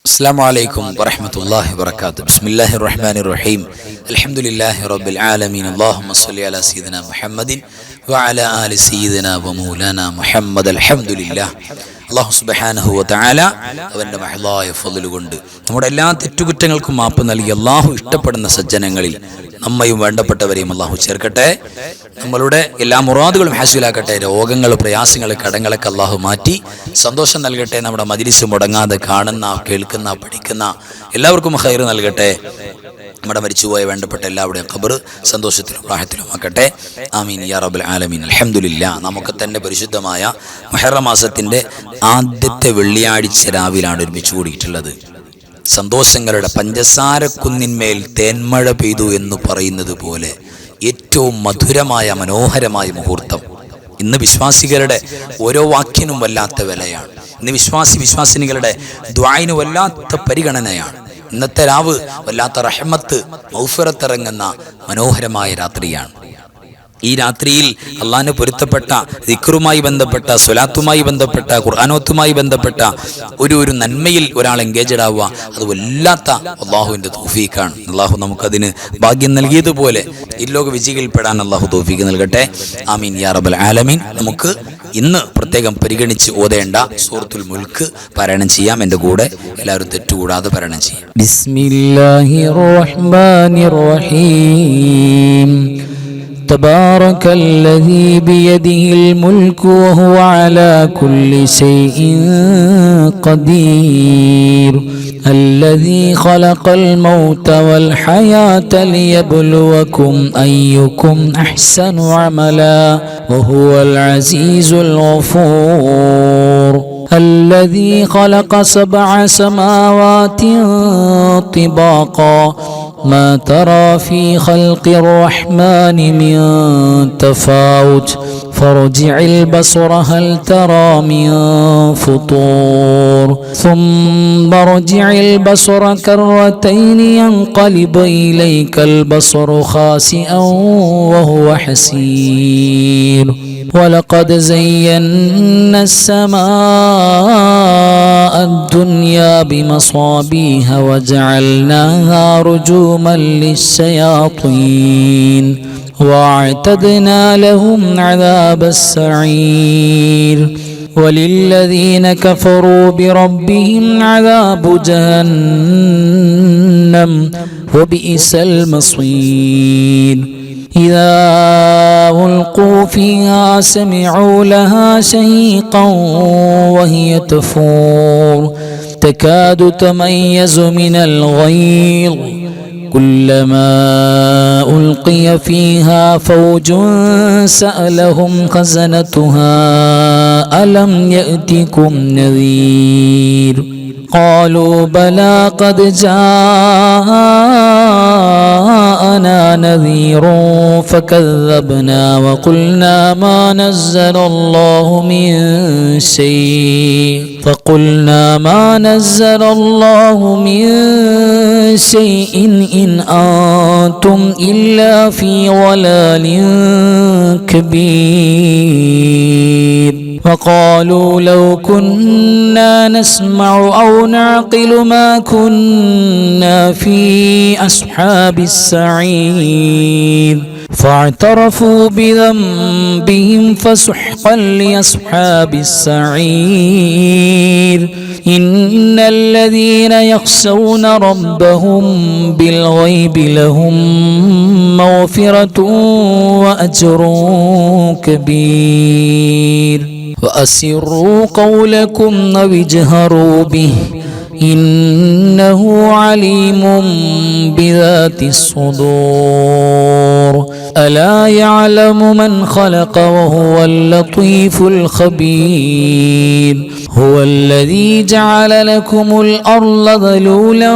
السلام عليكم ورحمة الله وبركاته. بسم الله الرحمن الرحيم. الحمد لله رب العالمين. اللهم صل على سيدنا محمد وعلى آل سيدنا ومولانا محمد. الحمد لله. അള്ളാഹു സുബ്ഹാനഹു വ തആല അവൻ്റെ മഹളായ ഫള് കൊണ്ട് നമ്മുടെ എല്ലാ തെറ്റുകുറ്റങ്ങൾക്കും മാപ്പ് നൽകി അള്ളാഹു ഇഷ്ടപ്പെടുന്ന സജ്ജനങ്ങളിൽ നമ്മയും വേണ്ടപ്പെട്ടവരെയും അള്ളാഹു ചേർക്കട്ടെ. നമ്മളുടെ എല്ലാ മുറാദുകളും ഹാസിലാക്കട്ടെ. രോഗങ്ങൾ, പ്രയാസങ്ങൾ, കടങ്ങളൊക്കെ അള്ളാഹു മാറ്റി സന്തോഷം നൽകട്ടെ. നമ്മുടെ മജ്‌ലിസ് മുടങ്ങാതെ കാണുന്ന, കേൾക്കുന്ന, പഠിക്കുന്ന എല്ലാവർക്കും ഖൈർ നൽകട്ടെ. നമ്മുടെ മരിച്ചുപോയ വേണ്ടപ്പെട്ട എല്ലാവരുടെയും ഖബർ സന്തോഷത്തിലും റാഹത്തിലും ആക്കട്ടെ. ആമീൻ യാ റബ്ബൽ ആലമീൻ. അൽഹംദുലില്ലാ. നമുക്ക് തന്നെ പരിശുദ്ധമായ മുഹറം മാസത്തിൻ്റെ ആദ്യത്തെ വെള്ളിയാഴ്ച രാവിലാണ് ഒരുമിച്ച് കൂടിയിട്ടുള്ളത്. സന്തോഷങ്ങളുടെ പഞ്ചസാരക്കുന്നിന്മേൽ തേന്മഴ പെയ്തു എന്ന് പറയുന്നത് പോലെ ഏറ്റവും മധുരമായ മനോഹരമായ മുഹൂർത്തം. ഇന്ന് വിശ്വാസികളുടെ ഓരോ വാക്കിനും വല്ലാത്ത വിലയാണ്. ഇന്ന് വിശ്വാസിനികളുടെ ദുആഇന് വല്ലാത്ത പരിഗണനയാണ്. ഇന്നത്തെ രാവ് വല്ലാത്ത റഹ്മത്ത്, മഗ്ഫിറത്ത് ഇറങ്ങുന്ന മനോഹരമായ രാത്രിയാണ്. ഈ രാത്രിയിൽ അള്ളാഹിന് പൊരുത്തപ്പെട്ട ദിക്റുമായി ബന്ധപ്പെട്ട, സ്വലാത്തുമായി ബന്ധപ്പെട്ട, ഖുർആനോത്തുമായി ബന്ധപ്പെട്ട ഒരു നന്മയിൽ ഒരാൾ എൻഗേജഡ് ആവുക, അത് വല്ലാത്ത അള്ളാഹുവിൻ്റെ തൗഫീഖാണ്. അള്ളാഹു നമുക്കതിന് ഭാഗ്യം നൽകിയതുപോലെ ഈ ലോക വിജയികൾപ്പെടാൻ അള്ളാഹു തൗഫീഖ് നൽകട്ടെ. ആമീൻ യാ റബ്ബൽ ആലമീൻ. നമുക്ക് ഇന്ന് പ്രത്യേകം പരിഗണിച്ച് ഓതേണ്ട സൂറത്തുൽ മുൽക്ക് പാരായണം ചെയ്യാം. എൻ്റെ കൂടെ എല്ലാവരും തെറ്റുകൂടാതെ പാരായണം ചെയ്യാം. ബിസ്മില്ലാഹിർ റഹ്മാനിർ റഹീം. تبارك الذي بيده الملك وهو على كل شيء قدير الذي خلق الموت والحياة ليبلوكم أيكم أحسن عملا وهو العزيز الغفور الذي خلق 7 سماوات طباقا ما ترى في خلق الرحمن من تفاوت فارجع البصر هل ترى من فطور ثم ارجع البصر كرتين ينقلب إليك البصر خاسئا وهو حسير ولقد زينا السماء الدنيا بمصابيح وجعلناها رجوما للشياطين واعتدنا لهم عذاب السعير وللذين كفروا بربهم عذاب جهنم وبئس المصير إذا ألقوا فيها سمعوا لها شهيقا وهي تفور تكاد تميز من الغيظ كلما ألقي فيها فوج سألهم خزنتها ألم يأتكم نذير قالوا بلى قد جاءنا نذير فكذبنا وقلنا ما نزل الله من شيء إن أنتم إلا في ضلال كبير وقالوا لو كنا نسمع أو نعقل ما كنا في أصحاب السعير فاعترفوا بذنبهم فسحقا لأصحاب السعير إن الذين يخشون ربهم بالغيب لهم مغفرة وأجر كبير وأسروا قولكم أو اجهروا به إنه عليم بذات الصدور ألا يعلم من خلق وهو اللطيف الخبير هو الذي جعل لكم الأرض ذلولا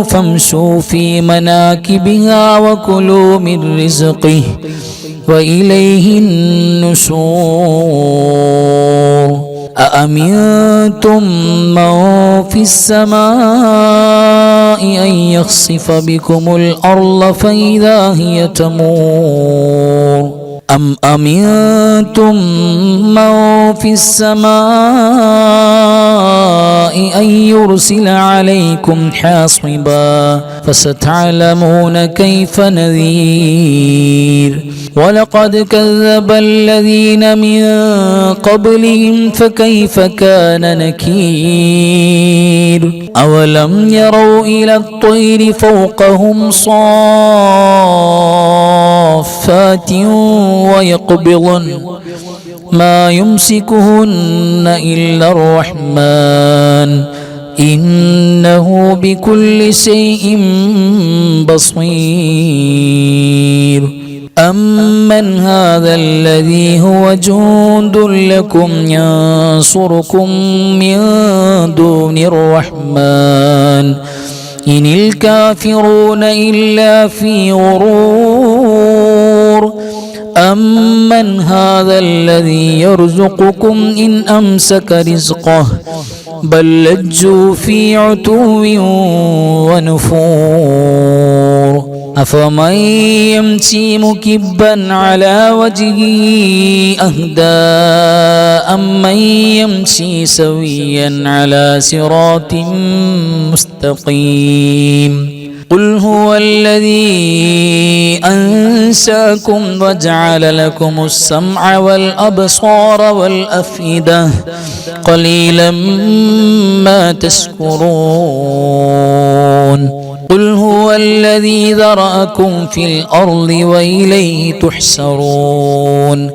فامشوا في مناكبها وكلوا من رزقه وإليه النشور أأمنتم من في السماء أن يخسف بكم الأرض فإذا هي تمور أم أمنتم من في السماء أن يرسل عليكم حاصبا فستعلمون كيف نذير ولقد كذب الذين من قبلهم فكيف كان نكير أولم يروا إلى الطير فوقهم صافات ويقبضن ما يمسكهن إلا الرحمن إنه بكل شيء بصير أمن هذا الذي هو جند لكم ينصركم من دون الرحمن إن الكافرون إلا في غرور أمن هذا الذي يرزقكم إن أمسك رزقه بل لجوا في عتو ونفور أفمن يمشي مكبا على وجهه أهدى أمن يمشي سويا على صراط مستقيم قل هو الذي أنشأكم وجعل لكم السمع والأبصار والأفئدة قليلا ما تشكرون قل هو الذي ذرأكم في الأرض وإليه تحشرون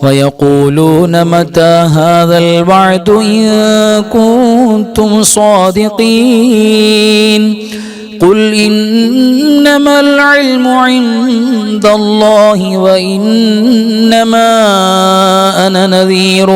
ويقولون متى هذا الوعد إن كنتم صادقين قل إنما العلم عند الله وإنما أنا نذير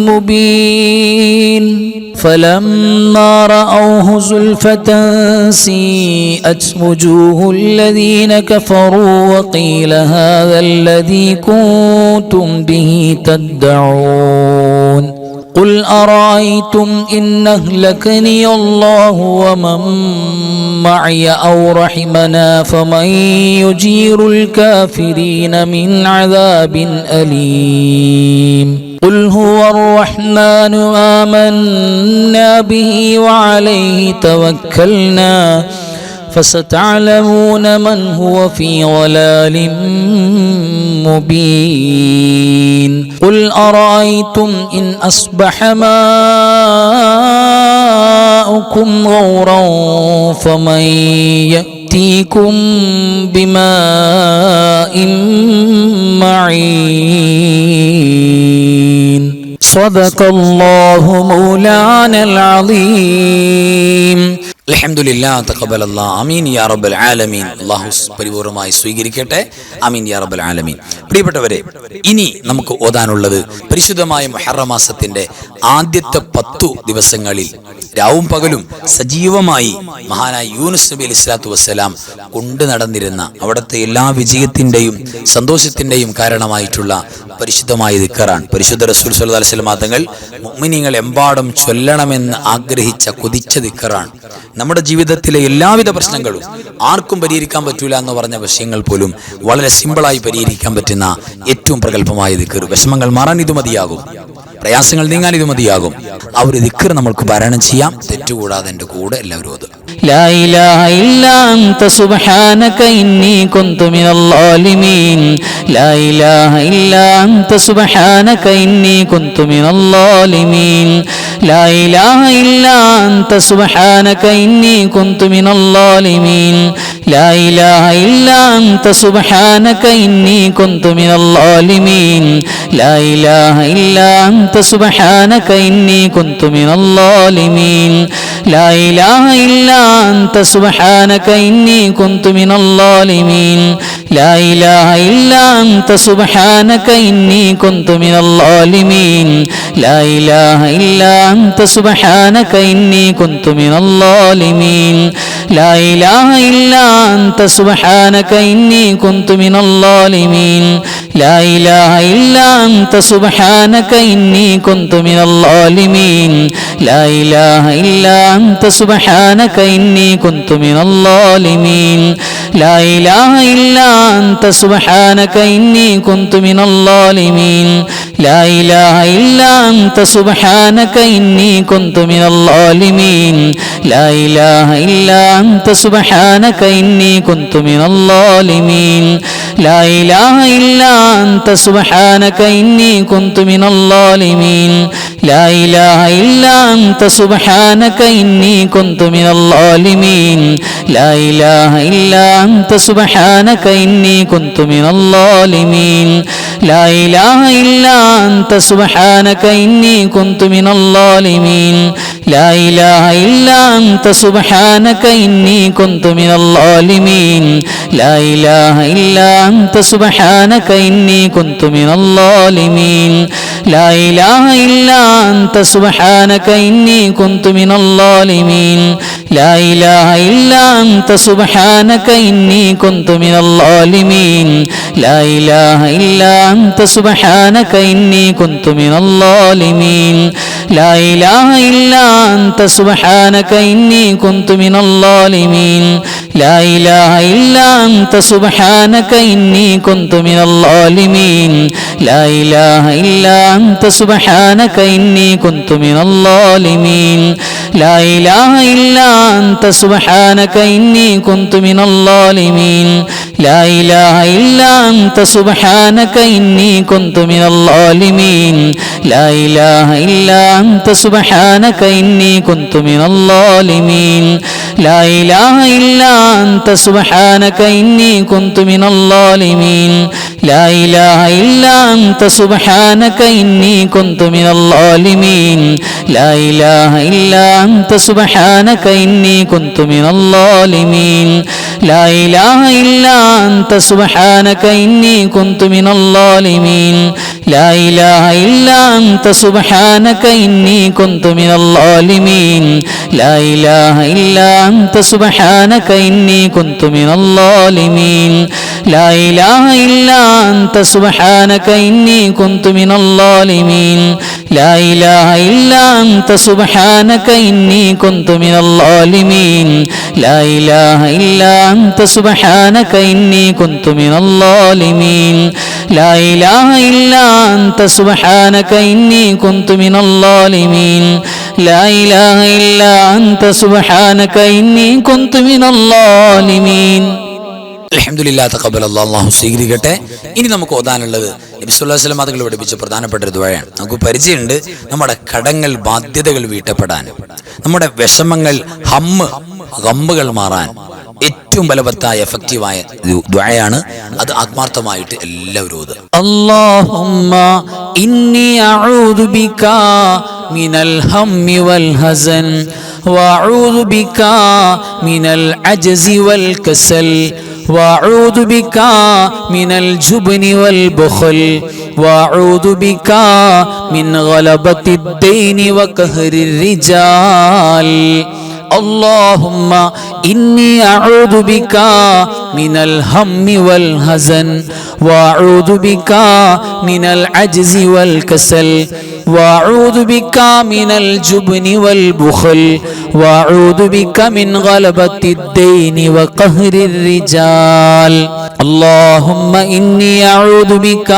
مبين فلما رأوه زلفة سيئت وجوه الذين كفروا وقيل هذا الذي كنتم به تدعون قل أرأيتم إن أهلكني الله ومن معي أو رحمنا فمن يجير الكافرين من عذاب أليم قل هو الرحمن آمنا به وعليه توكلنا فستعلمون من هو في ضلال مبين قل أرأيتم إن أصبح ماؤكم غورا فمن يأتيكم بماء معين صدق الله مولانا العظيم അൽഹംദുലില്ലാഹ് തഖബ്ബലല്ലാഹ് ആമീൻ യാ റബ്ബൽ ആലമീൻ. അല്ലാഹു പരിപൂർണമായി സ്വീകരിക്കട്ടെ. ആമീൻ യാ റബ്ബൽ ആലമീൻ. പ്രിയപ്പെട്ടവരെ, ഇനി നമുക്ക് ഓതാനുള്ളത് പരിശുദ്ധമായ മുഹറം മാസത്തിന്റെ ആദ്യത്തെ 10 ദിവസങ്ങളിൽ രാവും പകലും സജീവമായി മഹാനായ യൂനുസ് നബി അലൈഹി സ്വലാത്തു വസ്സലാം കൊണ്ടു നടന്നിരുന്ന അവിടുത്തെ എല്ലാ വിജയത്തിന്റെയും സന്തോഷത്തിന്റെയും കാരണമായിട്ടുള്ള പരിശുദ്ധമായ ദിക്റാണ്. പരിശുദ്ധ റസൂൽ സ്വല്ലല്ലാഹു അലൈഹി വസല്ലം തങ്ങൾ മുഅ്മിനീങ്ങൾ എമ്പാടും ചൊല്ലണമെന്ന് ആഗ്രഹിച്ച കൊതിച്ച ദിക്റാണ്. നമ്മുടെ ജീവിതത്തിലെ എല്ലാവിധ പ്രശ്നങ്ങളും ആർക്കും പരിഹരിക്കാൻ പറ്റൂല എന്ന് പറഞ്ഞ വിഷയങ്ങൾ പോലും വളരെ സിമ്പിളായി പരിഹരിക്കാൻ പറ്റുന്ന ഏറ്റവും പ്രഗത്ഭമായ ദിക്ർ. വിഷമങ്ങൾ മാറാൻ ഇത് മതിയാകും, പ്രയാസങ്ങൾ നീങ്ങാൻ ഇത് മതിയാകും. ആ ഒരു ദിക്ർ നമ്മൾക്ക് പാരായണം ചെയ്യാം. തെറ്റുകൂടാതെ എൻ്റെ കൂടെ എല്ലാവരും ഓതുക. لا إله إلا أنت سبحانك إني كنت من الظالمين لا إله إلا أنت سبحانك إني كنت من الظالمين لا إله إلا أنت سبحانك إني كنت من الظالمين لا إله إلا أنت سبحانك إني كنت من الظالمين لا إله إلا أنت سبحانك إني كنت من الظالمين لا إله إلا أنت سبحانك إني كنت من الظالمين لا إله إلا أنت سبحانك إني كنت من الظالمين لا إله إلا أنت سبحانك إني كنت من الظالمين لا إله إلا أنت سبحانك إني كنت من الظالمين لا إله إلا أنت سبحانك إني كنت من الظالمين لا إله إلا أنت سبحانك إني كنت من الظالمين لا إله إلا أنت سبحانك إني كنت من الظالمين لا إله إلا أنت سبحانك إني كنت من الظالمين لا إله إلا أنت سبحانك إني كنت من الظالمين لا إله إلا أنت سبحانك إني كنت من الظالمين لا إله إلا أنت سبحانك إني كنت من الظالمين لا إله إلا أنت سبحانك إني كنت من الظالمين لا إله إلا أنت سبحانك إني كنت من الظالمين لا إله إلا أنت سبحانك إني كنت من الظالمين لا إله إلا أنت سبحانك إني كنت من الظالمين لا إله إلا أنت سبحانك إني كنت من الظالمين لا إله إلا أنت سبحانك إني كنت من الظالمين لا إله إلا أنت سبحانك إني كنت من الظالمين لا إله إلا أنت سبحانك إني كنت من الظالمين لا إله إلا أنت سبحانك إني كنت من الظالمين لا إله إلا أنت سبحانك إني كنت من الظالمين لا إله إلا أنت سبحانك إني كنت من الظالمين لا إله إلا أنت سبحانك إني كنت من الظالمين لا إله إلا أنت سبحانك إني كنت من الظالمين لا إله إلا أنت سبحانك إني كنت من الظالمين لا إله إلا أنت سبحانك إني كنت من الظالمين لا إله إلا أنت سبحانك إني كنت من الظالمين لا إله إلا أنت سبحانك إني كنت من الظالمين لا إله إلا أنت سبحانك إني كنت من الظالمين لا إله إلا أنت سبحانك إني كنت من الظالمين لا إله إلا أنت سبحانك إني كنت من الظالمين لا إله إلا أنت سبحانك إني كنت من الظالمين لا إله إلا أنت سبحانك إني كنت من الظالمين لا إله إلا أنت سبحانك إني كنت من الظالمين لا إله إلا أنت سبحانك إني كنت من الظالمين അൽഹംദുലില്ലാഹ് തഖബ്ബലല്ലാഹു അല്ലാഹു സ്വീകരിക്കട്ടെ. ഇനി നമുക്ക് ഓതാനുള്ളത് നബി സല്ലല്ലാഹു അലൈഹി വസല്ലം തങ്ങൾ പഠിപ്പിച്ച പ്രധാനപ്പെട്ട ഒരു ദുആയാണ്. നമുക്ക് പരിചയമുണ്ട് നമ്മുടെ കടങ്ങൾ ബാധ്യതകൾ വീട്ടപ്പെടാൻ, നമ്മുടെ വിഷമങ്ങൾ ഗമ്മുകൾ മാറാൻ ഏറ്റവും ബലവത്തായ എഫക്റ്റീവായ ദുആയാണ്. അത് ആത്മാർത്ഥമായിട്ട് എല്ലാവരും ഓതുക. اللهم إني أعوذ بك من الهم والحزن وأعوذ بك من العجز والكسل وأعوذ بك من الجبن والبخل وأعوذ بك من غلبة الدين وقهر الرجال اللهم إني أعوذ بك من الهم والحزن وأعوذ بك من العجز والكسل وأعوذ بك من الجبن والبخل وأعوذ بك من غلبة الدين وقهر الرجال اللهم إني أعوذ بك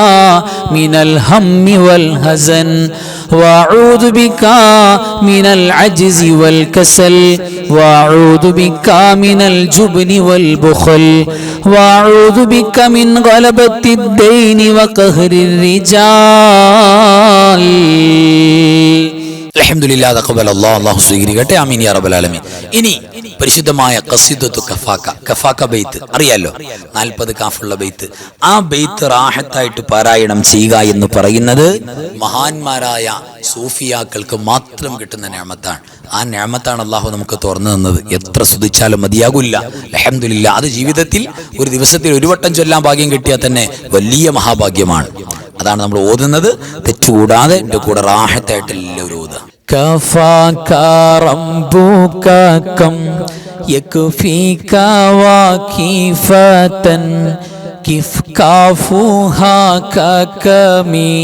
من الهم والحزن وأعوذ بك من العجز والكسل وأعوذ بك من الجبن والبخل وأعوذ بك من غلبة الدين وقهر الرجال അൽഹംദുലില്ലാഹ് തഖബ്ബലല്ലാഹു അല്ലാഹു സ്വീകരിക്കട്ടെ. ആമീൻ യാ റബ്ബൽ ആലമീൻ. ഇനി പരിശുദ്ധമായ ഖസീദത്തു കഫാക്ക ബൈത്ത് അറിയാലോ, 40 കാഫുള്ള ബൈത്ത്. ആ ബൈത്ത് റാഹത്തായിട്ട് പാരായണം ചെയ്യുക എന്ന് പറയുന്നത് മഹാന്മാരായ സൂഫിയാക്കൾക്ക് മാത്രം കിട്ടുന്ന നിഅമത്താണ്. ആ നിഅമത്താണ് അല്ലാഹു നമുക്ക് തുറന്നു തന്നത്. എത്ര സ്തുതിച്ചാലും മതിയാകില്ല. അൽഹംദുലില്ലാഹ്. അത് ജീവിതത്തിൽ ഒരു ദിവസത്തിൽ ഒരു വട്ടം ചൊല്ലാൻ ഭാഗ്യം കിട്ടിയാൽ തന്നെ വലിയ മഹാഭാഗ്യമാണ്. അതാണ് നമ്മൾ ഓതുന്നത്. തെറ്റുകൂടാതെ എൻ്റെ കൂടെ റാഹത്തായിട്ട് എല്ലാവരും ഓതുക. كفاك ربك كم يكفيك وكيفة كيف كافوها ككمي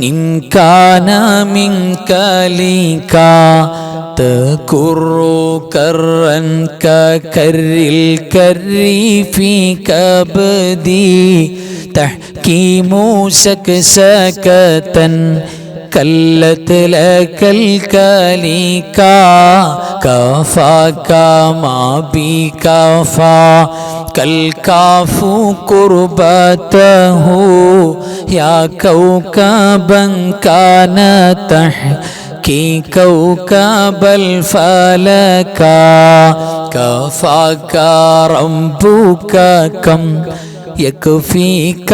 إن كان منك ليكا تكر كرا ككر الكر في كبدي تحكيم سكسكة كلت لك الكليكا كفاك ما بكفا كالكاف قربته يا كوكبا كان تحكي كوكب الفلكا كفاك ربك كم يكفيك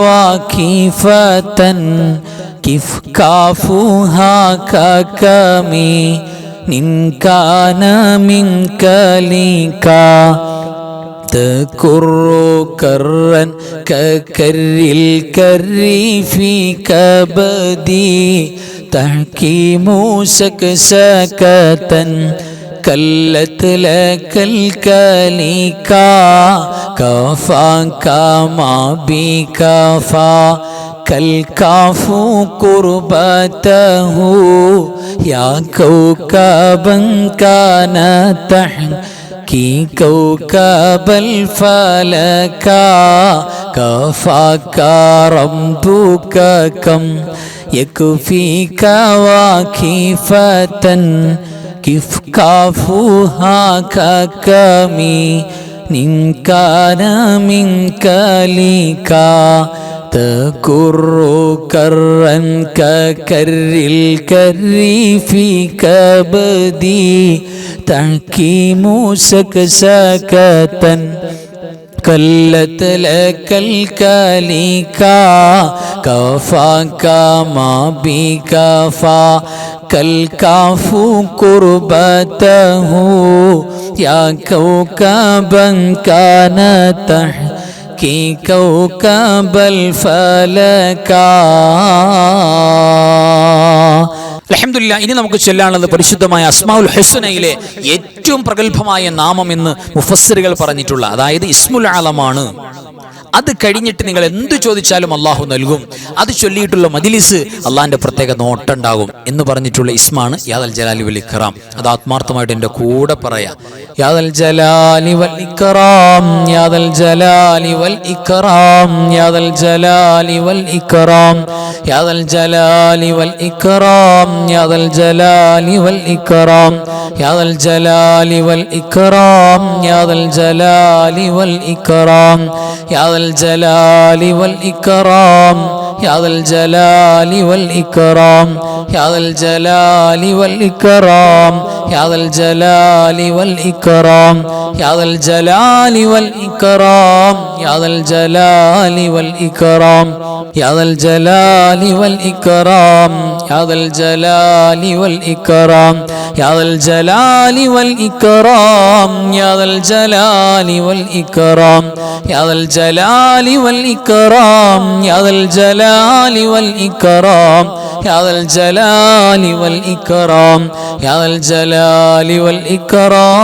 واكفة كيف كافوها ككمي إن كان منك ليكا تكر كرا ككر الكر في كبدي تحكيم سكسكة كلت لك الكليكا كفاك ما بكفا كالكاف قربته يا كوكبا كان تحكي كوكب الفلكا كفاك ربك كم يكفيك واكفة كيف كافوها ككمي إن كان منك ليكا تكر كرا ككر الكر في كبدي تحكيم سكسكة كلت لك الكليكا كفاك ما بكفا كالكاف قربته يا كوكبا كان تحكي كوكب الفلكا. അൽഹംദുലില്ലാ. ഇനി നമുക്ക് ചൊല്ലാനുള്ളത് പരിശുദ്ധമായ അസ്മാഉൽ ഹുസ്നയിലെ ഏറ്റവും പ്രഗത്ഭമായ നാമം എന്ന് മുഫസ്സിറുകൾ പറഞ്ഞിട്ടുള്ള, അതായത് ഇസ്മുൽ ആലമാണ്. അത് കഴിഞ്ഞിട്ട് നിങ്ങൾ എന്ത് ചോദിച്ചാലും അള്ളാഹു നൽകും. അത് ചൊല്ലിയിട്ടുള്ള മജ്ലിസ് അള്ളാഹിന്റെ പ്രത്യേക നോട്ടുണ്ടാകും എന്ന് പറഞ്ഞിട്ടുള്ള ഇസ്മാണ് യാദൽ ജലാലി വൽ ഇക്റാം. അത് ആത്മാർത്ഥമായിട്ട് എൻ്റെ കൂടെ പറയാം. യാദൽ ജലാലി വൽ ഇക്റാം, യാദൽ ജലാലി വൽ ഇക്റാം, യാദൽ ജലാലി വൽ ഇക്റാം, യാദൽ ജലാലി വൽ ഇക്റാം, യാദൽ ജലാലി വൽ ഇക്റാം, യാദൽ ജലാലി വൽ ഇക്റാം, യാദൽ ജലാലി വൽ ഇക്റാം, യാദൽ الجلال والإكرام يا ذا الجلال والإكرام يا ذا الجلال والإكرام يا ذا الجلال والإكرام يا ذا الجلال والإكرام يا ذا الجلال والإكرام يا ذا الجلال والإكرام يا ذا الجلال والإكرام يا ذا الجلال والإكرام يا ذا الجلال والإكرام يا ذا الجلال والإكرام يا ذا الجلال والإكرام يا ذا الجلال والإكرام يا ذا الجلال والإكرام.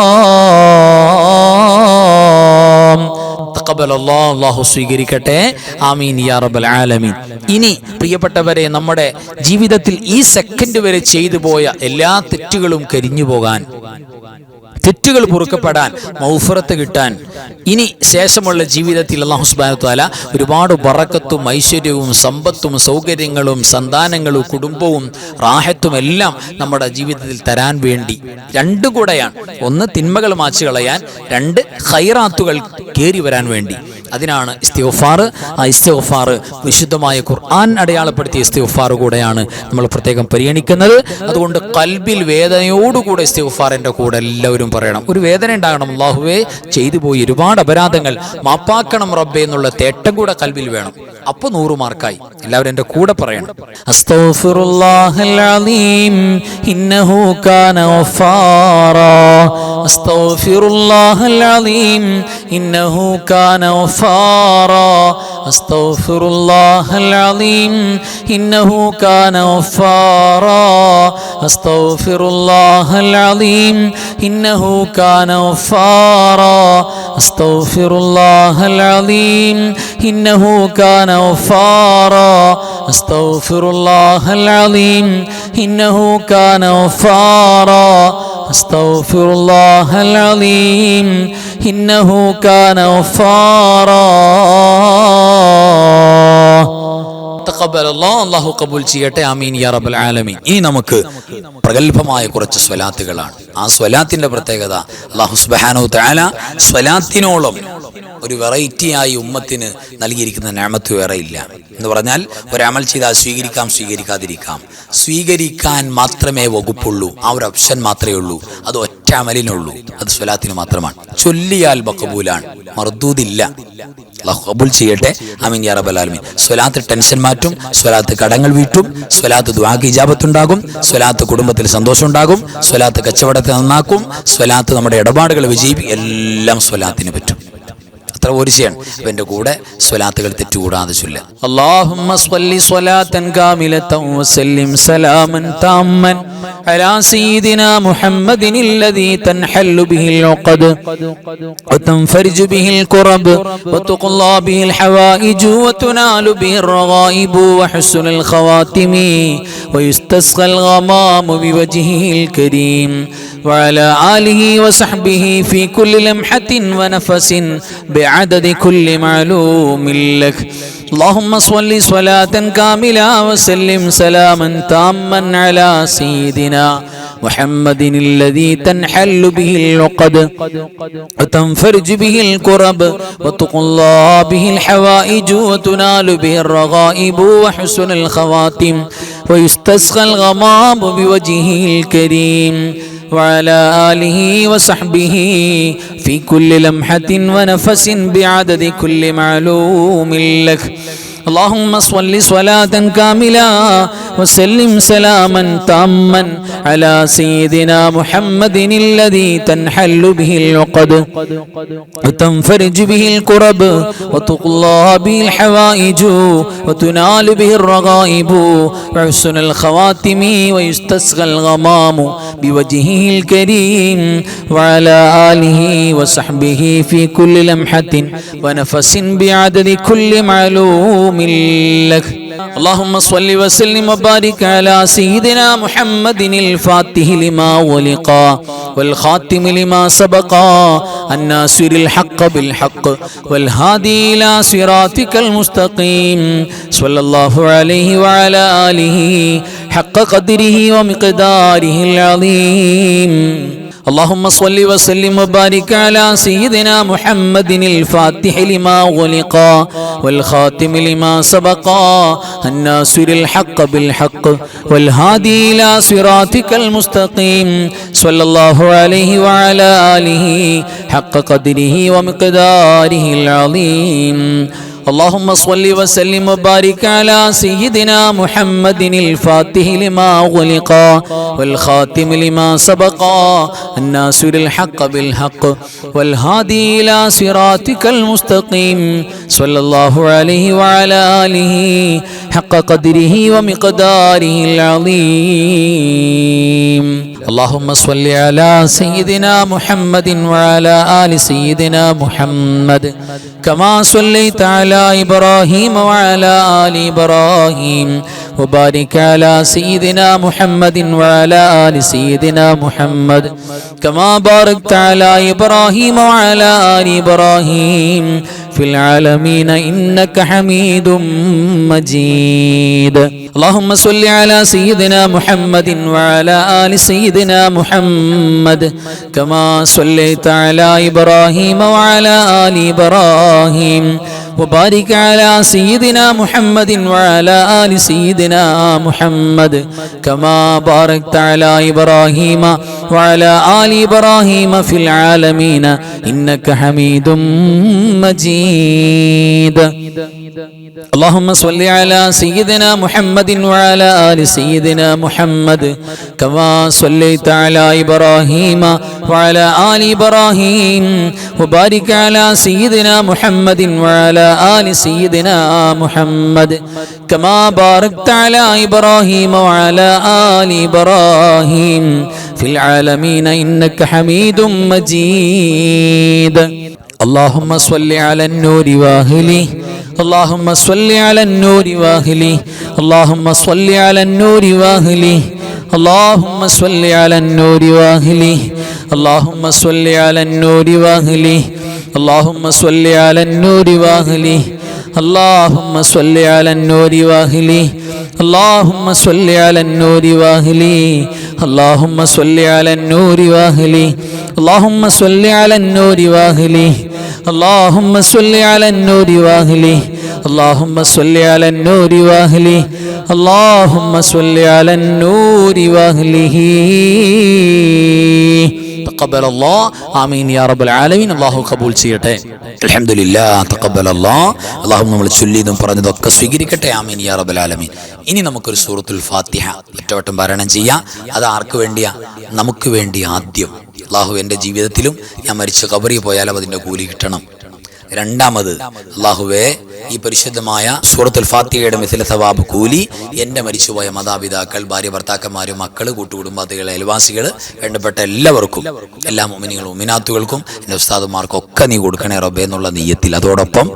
അല്ലാഹു സ്വീകരിക്കട്ടെ. ആമീൻ യാ റബ്ബൽ ആലമീൻ. ഇനി പ്രിയപ്പെട്ടവരെ, നമ്മുടെ ജീവിതത്തിൽ ഈ സെക്കൻഡ് വരെ ചെയ്തു പോയ എല്ലാ തെറ്റുകളും കരിഞ്ഞു പോകാൻ, തെറ്റുകൾ പൊറുക്കപ്പെടാൻ, മൗഫറത്ത് കിട്ടാൻ, ഇനി ശേഷമുള്ള ജീവിതത്തിൽ അല്ലാഹു സുബ്ഹാനഹു വ തആല ഒരുപാട് ബറക്കത്തും ഐശ്വര്യവും സമ്പത്തും സൗകര്യങ്ങളും സന്താനങ്ങളും കുടുംബവും റാഹത്തും എല്ലാം നമ്മുടെ ജീവിതത്തിൽ തരാൻ വേണ്ടി രണ്ടു കൂടെയാണ്. ഒന്ന് തിന്മകൾ മാച്ചു കളയാൻ, രണ്ട് ഖൈറാത്തുകൾ കയറി വരാൻ വേണ്ടി. അതിനാണ് ഇസ്തിഗ്ഫാർ. ആ ഇസ്തിഗ്ഫാർ വിശുദ്ധമായ ഖുർആൻ അടയാളപ്പെടുത്തിയ ഇസ്തിഗ്ഫാർ കൂടെയാണ് നമ്മൾ പ്രത്യേകം പരിഗണിക്കുന്നത്. അതുകൊണ്ട് ഖൽബിൽ വേദനയോടുകൂടെ ഇസ്തിഗ്ഫാറിന്റെ കൂടെ എല്ലാവരും പറയണം. ഒരു വേദന ഉണ്ടാകണം. അല്ലാഹുവേ, ചെയ്തു പോയി ഒരുപാട് അപരാധങ്ങൾ മാപ്പാക്കണം റബ്ബേ എന്നുള്ള തേട്ടം കൂടെ ഖൽബിൽ വേണം. അപ്പോൾ 100 മാർക്കായി. എല്ലാവരും എൻ്റെ കൂടെ പറയണം. അസ്തഗ്ഫിറുല്ലാഹൽ അലീം ഇന്നഹു കാന ഗഫാറാ, അസ്തഗ്ഫിറുല്ലാഹൽ അലീം ഇന്നഹു കാന ഗഫാറാ, അസ്തഗ്ഫിറുല്ലാഹൽ അലീം ഇന്നഹു കാന ഗഫാറാ, അസ്തഗ്ഫിറുല്ലാഹൽ അലീം ഇന്നഹു കാന ഗഫാറാ, അസ്തഗ്ഫിറുല്ലാഹൽ അലീം ഇന്നഹു കാന ഗഫാറാ അസ്തഗ്ഫിറുല്ലാഹൽ അലീം ഇന്നഹു കാന ഗഫാറാ അസ്തഗ്ഫിറുല്ലാഹൽ അലീം ഇന്നഹു കാന ഗഫാറാ. അല്ലാഹു കബൂൽ ചെയ്യട്ടെ. ആമീൻ യാ റബ്ബൽ ആലമീൻ. ഇനി നമുക്ക് പ്രഗൽഭമായ കുറച്ച് സ്വലാത്തുകളാണ്. ആ സ്വലാത്തിന്റെ പ്രത്യേകത അല്ലാഹു സുബ്ഹാനഹു തആല സ്വലാത്തിനോളം ഒരു വെറൈറ്റിയായി ഉമ്മത്തിന് നൽകിയിരിക്കുന്ന നിഅമത്ത് വേറെ ഇല്ല. എന്ന് പറഞ്ഞാൽ ഒരമൽ ചെയ്താൽ സ്വീകരിക്കാം, സ്വീകരിക്കാതിരിക്കാം. സ്വീകരിക്കാൻ മാത്രമേ വകുപ്പുള്ളൂ. ആ ഒരു ഓപ്ഷൻ മാത്രമേ ഉള്ളൂ. അത് ഒറ്റ അമലിനുള്ളൂ. അത് സ്വലാത്തിന് മാത്രമാണ്. ചൊല്ലിയാൽ മഖബൂലാണ്, മർദൂദില്ല. അല്ലാഹു കബൂൽ ചെയ്യട്ടെ. ആമീൻ യാ റബ്ബൽ ആലമീൻ. സ്വലാത്ത് ടെൻഷൻ മാറ്റും, സ്വലാത്ത് കടങ്ങൾ വീട്ടും, സ്വലാത്ത് ദുആക്ക് ഇജാബത്തുണ്ടാകും, സ്വലാത്ത് കുടുംബത്തിൽ സന്തോഷം ഉണ്ടാകും, സ്വലാത്ത് കച്ചവടത്തെ നന്നാക്കും, സ്വലാത്ത് നമ്മുടെ ഇടപാടുകൾ വിജയിപ്പിക്കും. എല്ലാം സ്വലാത്തിന് പറ്റും. അത്ര ഒരു ചെയ്യണം. അപ്പൊ എന്റെ കൂടെ സ്വലാത്തുകൾ തെറ്റുകൂടാതെ ചൊല്ലുക. اللهم صل صلاة كاملة وسلم سلاما تاما على سيدنا محمد الذي تنحل به العقد وتنفرج به الكرب وتقضى به الحوائج وتنال به الرغائب وحسن الخواتم ويستسقى الغمام بوجهه الكريم وعلى آله وصحبه في كل لمحة ونفس بعدد كل معلوم لك. اللهم صل صلاة كاملة وسلم سلاما تاما على سيدنا محمد الذي تنحل به العقد وتنفرج به الكرب وتقضى به الحوائج وتنال به الرغائب وحسن الخواتم ويستسقى الغمام بوجهه الكريم وعلى آله وصحبه في كل لمحة ونفس بعدد كل معلوم لك. اللهم صل صلاة كاملة وسلم سلاما تاما على سيدنا محمد الذي تنحل به العقد وتنفرج به الكرب وتقضى به الحوائج وتنال به الرغائب وحسن الخواتم ويستسقى الغمام بوجهه الكريم وعلى آله وصحبه في كل لمحة ونفس بعدد كل معلوم لك. اللهم صل وسلم وبارك على سيدنا محمد الفاتح لما ولق والخاتم لما سبق الناصر الحق بالحق والهادي إلى صراطك المستقيم صلى الله عليه وعلى آله حق قدره ومقداره العظيم. اللهم صل وسلم وبارك على سيدنا محمد الفاتح لما غلق والخاتم لما سبق الناصر الحق بالحق والهادي إلى صراطك المستقيم صلى الله عليه وعلى آله حق قدره ومقداره العظيم. اللهم صل وسلم وبارك على سيدنا محمد الفاتح لما غلق والخاتم لما سبق الناصر الحق بالحق والهادي إلى صراطك المستقيم صلى الله عليه وعلى آله حق قدره ومقداره العظيم. اللهم صل على سيدنا محمد وعلى آل سيدنا محمد كما صليت على إبراهيم وعلى آل إبراهيم وبارك على سيدنا محمد وعلى آل سيدنا محمد كما باركت على إبراهيم وعلى آل إبراهيم في العالمين إنك حميد مجيد. اللهم صل على سيدنا محمد وعلى آل سيدنا محمد كما صليت على إبراهيم وعلى آل إبراهيم وبارك على سيدنا محمد وعلى آل سيدنا محمد كما باركت على إبراهيم وعلى آل إبراهيم في العالمين إنك حميد مجيد. اللهم صل على سيدنا محمد وعلى آل سيدنا محمد كما صليت على إبراهيم وعلى آل إبراهيم وبارك على سيدنا محمد وعلى آل سيدنا محمد كما باركت على إبراهيم وعلى آل إبراهيم في العالمين إنك حميد مجيد. اللهم صل على النور واهلي اللهم صل على النور واهلي اللهم صل على النور واهلي اللهم صل على النور واهلي اللهم صل على النور واهلي اللهم صل على النور واهلي اللهم صل على النور واهلي اللهم صل على النور واهلي اللهم صل على النور واهلي اللهم صل على النور واهلي اللهم صل على النور واهلي اللهم صل على النور واهلي اللهم صل على النور واهله തഖബ്ബൽ അല്ലാഹ് ആമീൻ യാ റബ്ബൽ ആലമീൻ. അല്ലാഹു ഖബൂൽ ചെയ്യട്ടെ. അൽഹംദുലില്ലാഹ് തഖബ്ബൽ അല്ലാഹ്. അല്ലാഹു നമ്മൾ ചൊല്ലിയതും പറഞ്ഞതൊക്കെ സ്വീകരിക്കട്ടെ. ആമീൻ യാ റബ്ബൽ ആലമീൻ. ഇനി നമുക്കൊരു സൂറത്തുൽ ഫാത്തിഹ ഒറ്റവട്ടം പാരായണം ചെയ്യാം. അത് ആർക്ക് വേണ്ടിയാ? നമുക്ക് വേണ്ടി ആദ്യം. അല്ലാഹു എൻ്റെ ജീവിതത്തിലും ഞാൻ മരിച്ച ഖബറിൽ പോയാലും അതിൻ്റെ കൂലി കിട്ടണം. രണ്ടാമത്, അല്ലാഹുവേ ഈ പരിശുദ്ധമായ സൂറത്തുൽ ഫാത്തിഹയുടെ മിഥില സവാബ് കൂലി എൻ്റെ മരിച്ചുപോയ മാതാപിതാക്കൾ, ഭാര്യ ഭർത്താക്കന്മാരും, മക്കൾ, കൂട്ടുകുടുംബാദികൾ, അയൽവാസികൾ, വേണ്ടപ്പെട്ട എല്ലാവർക്കും, എല്ലാ മുഅ്മിനീങ്ങളും മുഅ്മിനാത്തുകൾക്കും എൻ്റെ ഉസ്താദുമാർക്കും ഒക്കെ നീ കൊടുക്കണേ റബ്ബേ എന്നുള്ള നിയ്യത്തിൽ, അതോടൊപ്പം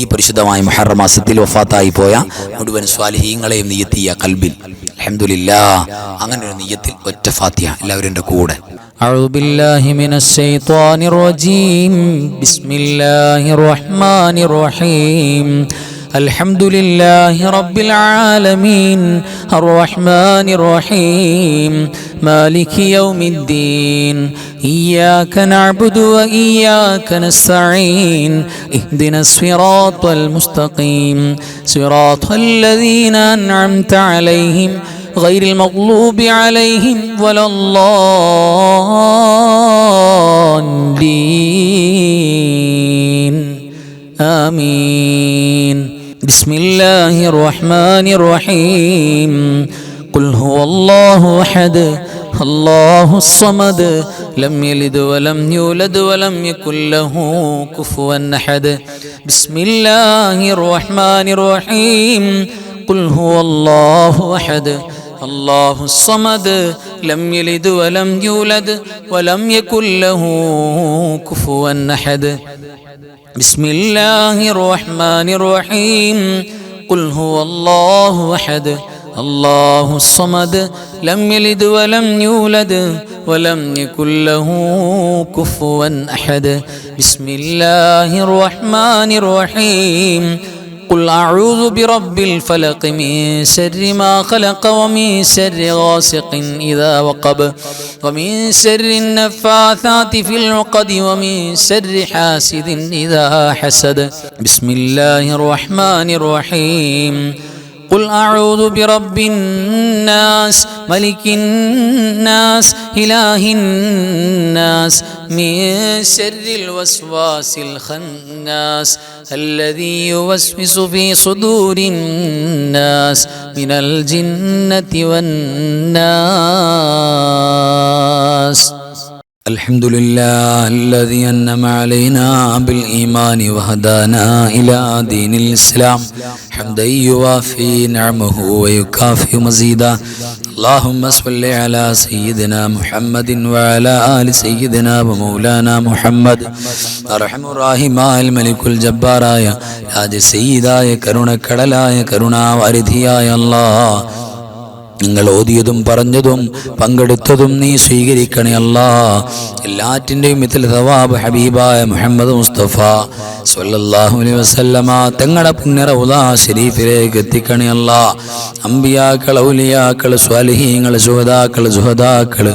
ഈ പരിശുദ്ധമായ മുഹറം മാസത്തിൽ വഫാത്തായി പോയ മുഴുവൻ സ്വാലിഹീങ്ങളെയും നിയ്യത്ത് ചെയ്യുക കൽബിൽ. അൽഹംദുലില്ലാഹ്. അങ്ങനെ ഒരു നിയ്യത്തിൽ ഒറ്റ ഫാത്തിഹ എല്ലാവരും എൻ്റെ കൂടെ. أعوذ بالله من الشيطان الرجيم بسم الله الرحمن الرحيم الحمد لله رب العالمين الرحمن الرحيم مالك يوم الدين إياك نعبد وإياك نستعين اهدنا الصراط المستقيم صراط الذين أنعمت عليهم غير المغلوب عليهم ولا الضالين آمين. بسم الله الرحمن الرحيم قل هو الله أحد الله الصمد لم يلد ولم يولد ولم يكن له كفوا أحد. بسم الله الرحمن الرحيم قل هو الله أحد الله الصمد لم يلد ولم يولد ولم يكن له كفوا أحد. بسم الله الرحمن الرحيم قل هو الله أحد الله الصمد لم يلد ولم يولد ولم يكن له كفوا أحد. بسم الله الرحمن الرحيم قل أعوذ برب الفلق من شر ما خلق ومن شر غاسق إذا وقب ومن شر النفاثات في العقد ومن شر حاسد إذا حسد. بسم الله الرحمن الرحيم قل أعوذ برب الناس ملك الناس إله الناس من شر الوسواس الخناس الذي يوسوس في صدور الناس من الجنة والناس. الحمد لله الذي أنعم علينا بالإيمان وهدانا إلى دين الإسلام حمدا يوافي نعمه ويكافئ مزيدا. اللهم صل على سيدنا محمد وعلى آل سيدنا ومولانا محمد. أرحم الراحماയ മലിക്കുൽ ജബ്ബാറായ രാജസയ്യിദായ കരുണക്കടലായ കരുണാവാരിധിയായ അല്ലാഹ്, നിങ്ങൾ ഓതിയതും പറഞ്ഞതും പങ്കെടുത്തതും നീ സ്വീകരിക്കണേ അല്ലാഹ്. എല്ലാറ്റിൻ്റെയും മിഥില സവാബ് ഹബീബായ മുഹമ്മദ് മുസ്തഫ സ്വല്ലല്ലാഹു അലൈഹി വസല്ലമ തങ്ങളുടെ പുണ്യ റൗള ശരീഫിലേക്ക് എത്തിക്കണേ അല്ലാഹ്. അമ്പിയാക്കൾ, ഔലിയാക്കൾ, സ്വാലിഹീങ്ങൾ, ശുഹദാക്കൾ, സുഹദാക്കൾ,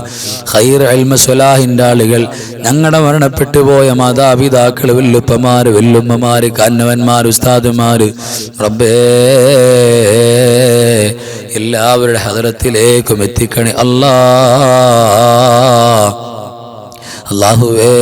ഖൈർ ഇൽമ സ്വലാഹിൻ്റെ ആളുകൾ, ഞങ്ങളുടെ മരണപ്പെട്ടു പോയ മാതാപിതാക്കൾ, വല്ലുപ്പമാർ, വല്ലുമ്മമാർ, കാരണവന്മാർ, ഉസ്താദുമാർ, റബ്ബേ എല്ലാവരുടെ ഹദറത്തിലേക്കും എത്തിക്കണേ അല്ലാഹ്. അല്ലാഹുവേ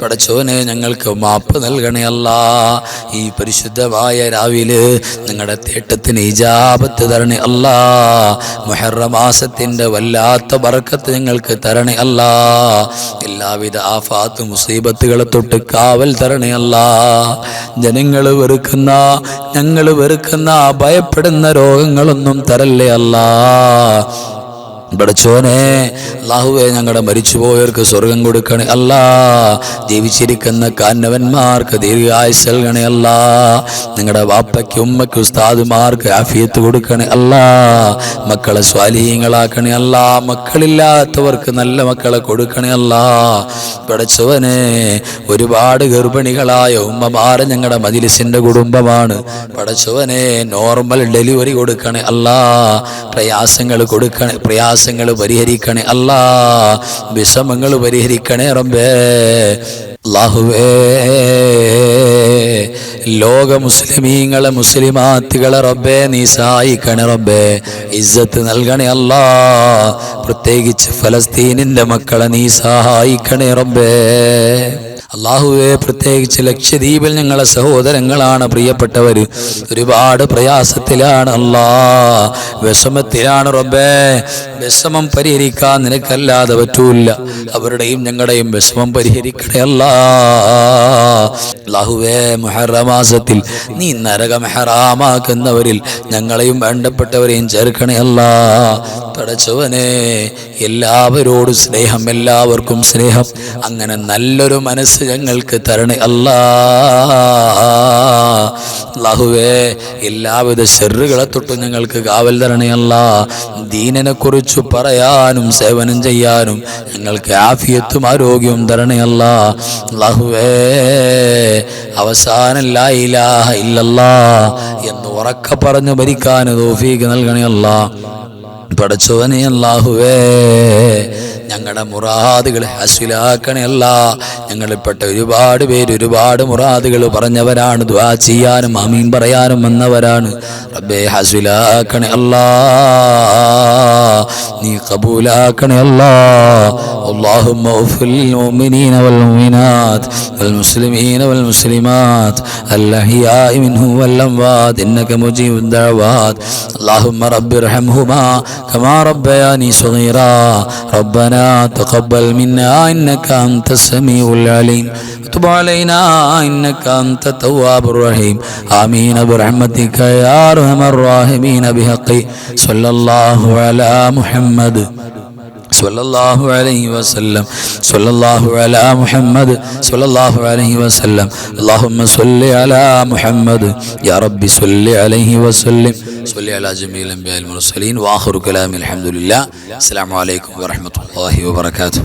പടച്ചോനെ ഞങ്ങൾക്ക് മാപ്പ് നൽകണേ അല്ലാഹ്. ഈ പരിശുദ്ധമായ രാവിലെ നിങ്ങളുടെ തേട്ടത്തിന് ഇജാബത്ത് തരണേ അല്ലാഹ്. മുഹറം മാസത്തിൻ്റെ വല്ലാത്ത ബർക്കത്ത് ഞങ്ങൾക്ക് തരണേ അല്ലാഹ്. എല്ലാവിധ ആഫാത്ത് മുസീബത്തുകളെ തൊട്ട് കാവൽ തരണേ അല്ലാഹ്. ജനങ്ങൾ വെറുക്കുന്ന, ഞങ്ങൾ വെറുക്കുന്ന, ഭയപ്പെടുന്ന രോഗങ്ങളൊന്നും തരല്ലേ അല്ലാഹ്. പഠിച്ചോനെ അല്ലാഹുവേ ഞങ്ങളുടെ മരിച്ചുപോയവർക്ക് സ്വർഗം കൊടുക്കണേ അല്ലാ, ജീവിച്ചിരിക്കുന്ന കാരണവന്മാർക്ക് ദീർഘായുസ്സ് നൽകണേ അല്ലാ, നിങ്ങളുടെ വാപ്പയ്ക്ക് ഉമ്മയ്ക്ക് ഉസ്താദുമാർക്ക് ആഫിയത്ത് കൊടുക്കണേ അല്ലാ, മക്കളെ സ്വാലിഹീങ്ങളാക്കണേ അല്ലാ, മക്കളില്ലാത്തവർക്ക് നല്ല മക്കളെ കൊടുക്കണേ അല്ലാ. പഠിച്ചവനെ ഒരുപാട് ഗർഭിണികളായ ഉമ്മമാരെ ഞങ്ങളുടെ മജ്‌ലിസിന്റെ കുടുംബമാണ്. പഠിച്ചവനെ നോർമൽ ഡെലിവറി കൊടുക്കണേ അല്ലാ, പ്രയാസങ്ങൾ കൊടുക്കണേ, പ്രയാസങ്ങൾ പരിഹരിക്കണേ അല്ലാ, വിഷമങ്ങൾ പരിഹരിക്കണേ റബ്ബേ. അല്ലാഹുവേ ലോക മുസ്ലിമീങ്ങളെ മുസ്ലിമാത്തുകളെ റബ്ബേ നീ സഹായിക്കണേ റബ്ബേ, ഇസ്സത്ത് നൽകണേ അല്ലാ, പ്രത്യേകിച്ച് ഫലസ്തീനിന്റെ മക്കളെ നീ സഹായിക്കണേ റബ്ബേ. അല്ലാഹുവേ പ്രത്യേകിച്ച് ലക്ഷദ്വീപിൽ ഞങ്ങളെ സഹോദരങ്ങളാണ്, പ്രിയപ്പെട്ടവർ ഒരുപാട് പ്രയാസത്തിലാണ് അല്ലാ, വിഷമത്തിലാണ് റബ്ബേ. വിഷമം പരിഹരിക്കാൻ നിനക്കല്ലാതെ പറ്റൂല, അവരുടെയും ഞങ്ങളുടെയും വിഷമം പരിഹരിക്കണേ അല്ലാ. അല്ലാഹുവേ മുഹറം മാസത്തിൽ നീ നരകം ഹറാമാക്കുന്നവരിൽ ഞങ്ങളെയും വേണ്ടപ്പെട്ടവരെയും ചേർക്കണേ അല്ലാ. പടച്ചവനെ എല്ലാവരോടും സ്നേഹം, എല്ലാവർക്കും സ്നേഹം, അങ്ങനെ നല്ലൊരു മനസ്സ് ഞങ്ങൾക്ക് തരണേ അല്ലാ. അല്ലാഹുവേ എല്ലാവിധ ശർറുകളെ തൊട്ടും ഞങ്ങൾക്ക് കാവൽ തരണേ അല്ലാ. ദീനിനെ കുറിച്ച് പറയാനും സേവനം ചെയ്യാനും ഞങ്ങൾക്ക് ആഫിയത്തും ആരോഗ്യവും തരണേ അല്ലാ. അല്ലാഹുവേ അവസാനം ലാ ഇലാഹ ഇല്ലല്ലാഹ് എന്ന് ഉറക്കെ പറഞ്ഞു മരിക്കാൻ തൗഫീഖ് നൽകണേ അല്ലാ. പടച്ചവനെ അല്ലാഹുവേ ഞങ്ങളുടെ മുറാദുകൾ ഹസ്വിലാക്കണേ അല്ലാ. ഞങ്ങളിൽപ്പെട്ട ഒരുപാട് പേര് ഒരുപാട് മുറാദുകൾ പറഞ്ഞവരാണ്, ദുആ ചെയ്യാനും ആമീൻ പറയാനും വന്നവരാണ്. റബ്ബേ ഹസ്വിലാക്കണേ അല്ലാ, നീ ഖബൂലാക്കണേ അല്ലാ. اللهم اغفر للمؤمنين والمؤمنات والمسلمين والمسلمات الأحياء منهم والأموات إنك مجيب الدعوات. اللهم رب ارحمهما كما ربياني صغيرا. ربنا تقبل منا إنك أنت السميع العليم وتب علينا إنك أنت التواب الرحيم. آمين برحمتك يا أرحم الراحمين بحق صلى الله على محمد صلى الله عليه وسلم صلى الله على محمد صلى الله عليه وسلم. اللهم صل على محمد يا رب صل عليه وسلم. صل على جميع الأنبياء المرسلين وآخر كلام الحمد لله. السلام عليكم ورحمة الله وبركاته.